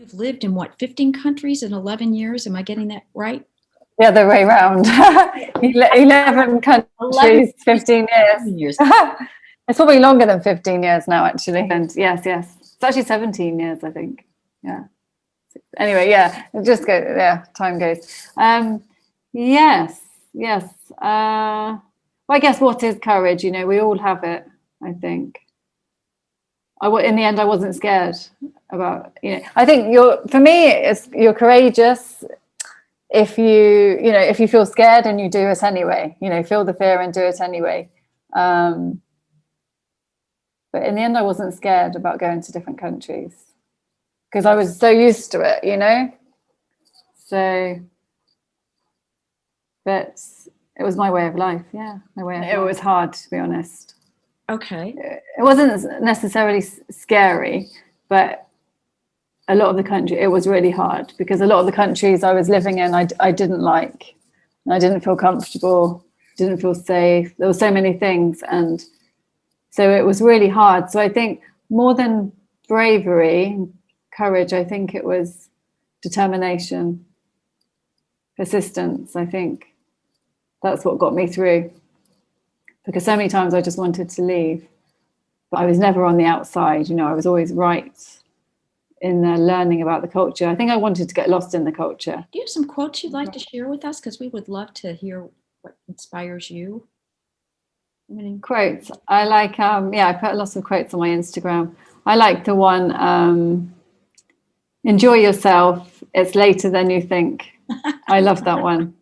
you've lived in what, 15 countries in 11 years? Am I getting that right? The other way around. 11 countries, 15 years. It's probably longer than 15 years now, actually. And yes. It's actually 17 years, I think. Yeah. Anyway, yeah, it just goes, yeah, time goes. Yes. Well, I guess what is courage? You know, we all have it, I think. In the end, I wasn't scared about, you know, I think for me, you're courageous if you feel scared and you do it anyway, you know, feel the fear and do it anyway. But in the end, I wasn't scared about going to different countries because I was so used to it, you know. So, but it was my way of life. Yeah, my way of life. It was hard, to be honest. Okay. It wasn't necessarily scary, but a lot of the country, it was really hard because a lot of the countries I was living in, I didn't like. I didn't feel comfortable, didn't feel safe. There were so many things. And so it was really hard. So I think more than bravery, courage, I think it was determination, persistence. I think that's what got me through. Because so many times I just wanted to leave, but I was never on the outside. You know, I was always right in learning about the culture. I think I wanted to get lost in the culture. Do you have some quotes you'd like to share with us? Because we would love to hear what inspires you. Quotes. I like, I put lots of quotes on my Instagram. I like the one, enjoy yourself. It's later than you think. I love that one.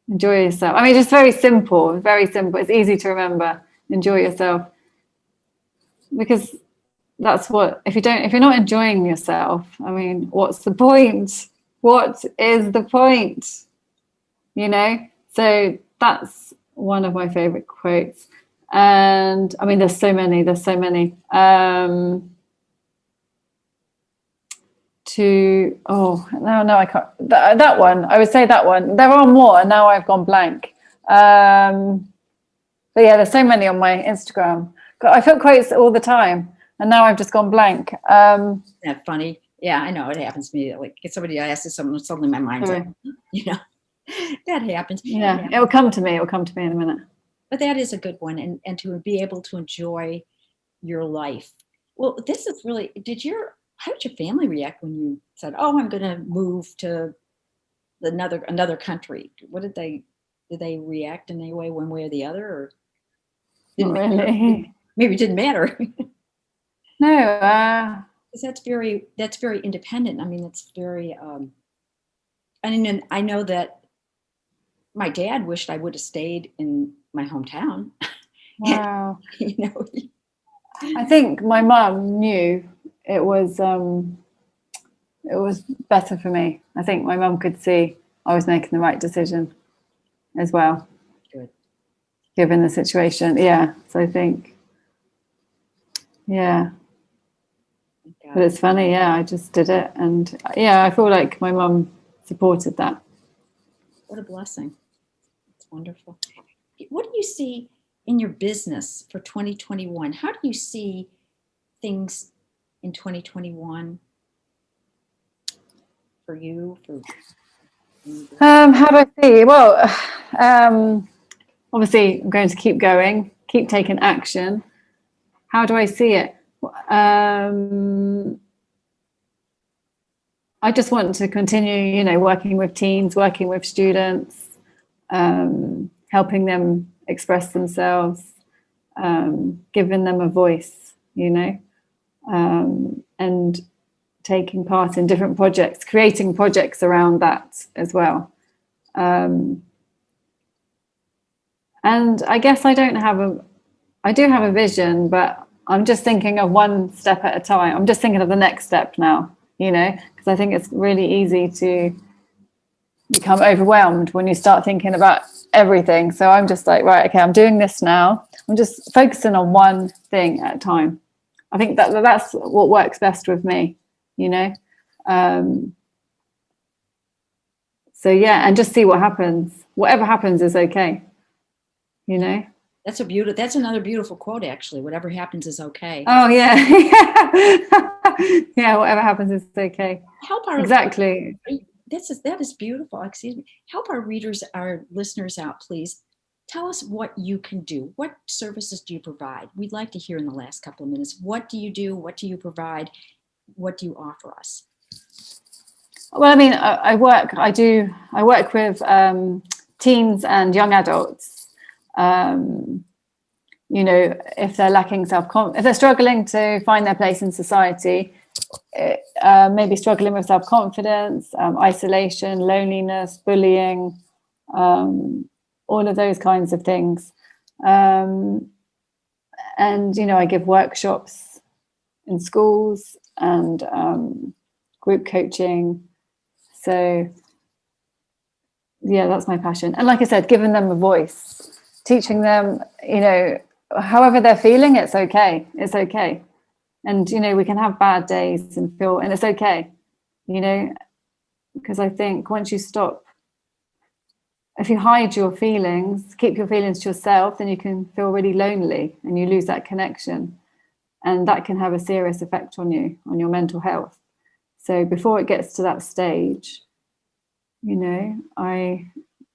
Enjoy yourself. I mean, just very simple, very simple. It's easy to remember. Enjoy yourself. Because that's what, if you're not enjoying yourself, I mean, what's the point? What is the point? You know? So that's one of my favorite quotes. And I mean, there's so many. No, I can't. That one, I would say that one. There are more, and now I've gone blank. But yeah, there's so many on my Instagram. I put quotes all the time, and now I've just gone blank. Isn't that funny? Yeah, I know it happens to me. Like if somebody asks something, suddenly my mind's like, you know, that happens. Yeah, it will come to me. It will come to me in a minute. But that is a good one, and to be able to enjoy your life. Well, this is really. How did your family react when you said, "Oh, I'm going to move to another country"? What did they react in any way, one way or the other, or didn't really? Maybe it didn't matter. No, because that's very independent. I mean, it's very. I know that my dad wished I would have stayed in my hometown. Wow. You know, I think my mum knew it was better for me. I think my mum could see I was making the right decision as well. Good. Given the situation. Yeah. So I think, yeah. But it's funny, yeah, I just did it. And yeah, I feel like my mum supported that. What a blessing. It's wonderful. What do you see in your business for 2021? How do you see things in 2021 for you? How do I see? Well, obviously I'm going to keep going, keep taking action. How do I see it? I just want to continue, you know, working with teens, working with students, helping them express themselves, giving them a voice, you know, and taking part in different projects, creating projects around that as well. And I guess I do have a vision, but I'm just thinking of one step at a time. I'm just thinking of the next step now, you know, because I think it's really easy to become overwhelmed when you start thinking about everything. So I'm just like, right, okay, I'm doing this now. I'm just focusing on one thing at a time. I think that's what works best with me, you know. So yeah, and just see what happens. Whatever happens is okay, you know. That's another beautiful quote, actually. Whatever happens is okay. Oh yeah. Yeah, whatever happens is okay. Help our Exactly. that is beautiful. Excuse me. Help our readers, our listeners out, please. Tell us what you can do. What services do you provide? We'd like to hear in the last couple of minutes. What do you do? What do you provide? What do you offer us? Well, I mean, I work with teens and young adults. You know, if they're lacking self-confidence, if they're struggling to find their place in society, maybe struggling with self-confidence, isolation, loneliness, bullying, all of those kinds of things. And, you know, I give workshops in schools and group coaching. So, yeah, that's my passion. And like I said, giving them a voice, teaching them, you know, however they're feeling, it's okay. It's okay. And, you know, we can have bad days and it's okay, you know, because I think once you stop, if you hide your feelings, keep your feelings to yourself, then you can feel really lonely and you lose that connection. And that can have a serious effect on you, on your mental health. So before it gets to that stage, you know, I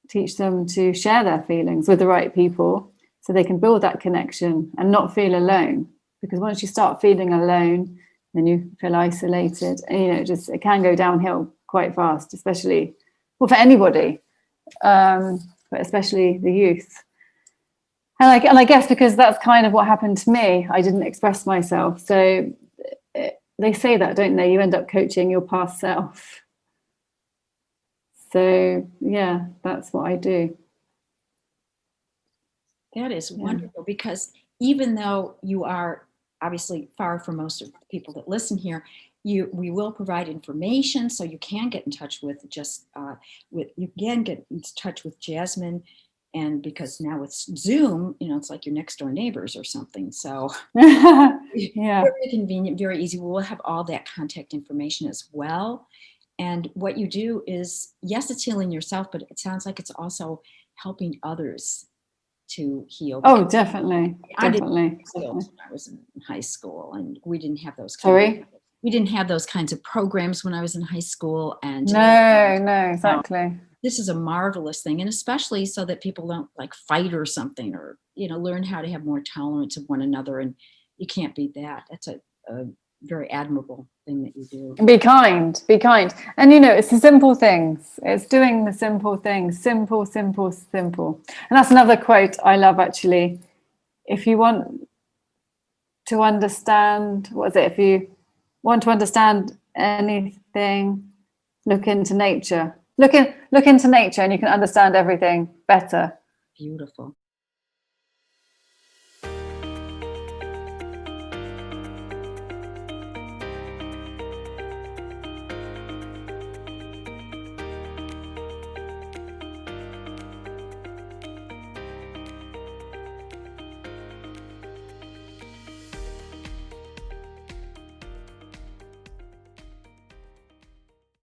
teach them to share their feelings with the right people so they can build that connection and not feel alone. Because once you start feeling alone, then you feel isolated. And, you know, it can go downhill quite fast, especially, well, for anybody, but especially the youth. And I guess because that's kind of what happened to me. I didn't express myself. So they say that, don't they? You end up coaching your past self. So, yeah, that's what I do. That is wonderful, because even though you are obviously far from most of the people that listen here, we will provide information so you can get in touch with get in touch with Jasmine. And because now with Zoom, you know, it's like your next door neighbors or something. So yeah, very convenient, very easy. We'll have all that contact information as well. And what you do is, yes, it's healing yourself, but it sounds like it's also helping others to heal. Oh, definitely. I definitely. When I was in high school, and we didn't have those we didn't have those kinds of programs when I was in high school. And no, exactly. This is a marvelous thing, and especially so that people don't like fight or something, or, you know, learn how to have more tolerance of one another. And you can't beat that. That's a very admirable thing that you do. Be kind. And, you know, it's the simple things. It's doing the simple things. Simple. And that's another quote I love, actually. If you want to understand, if you want to understand anything, look into nature. Look into nature and you can understand everything better. Beautiful.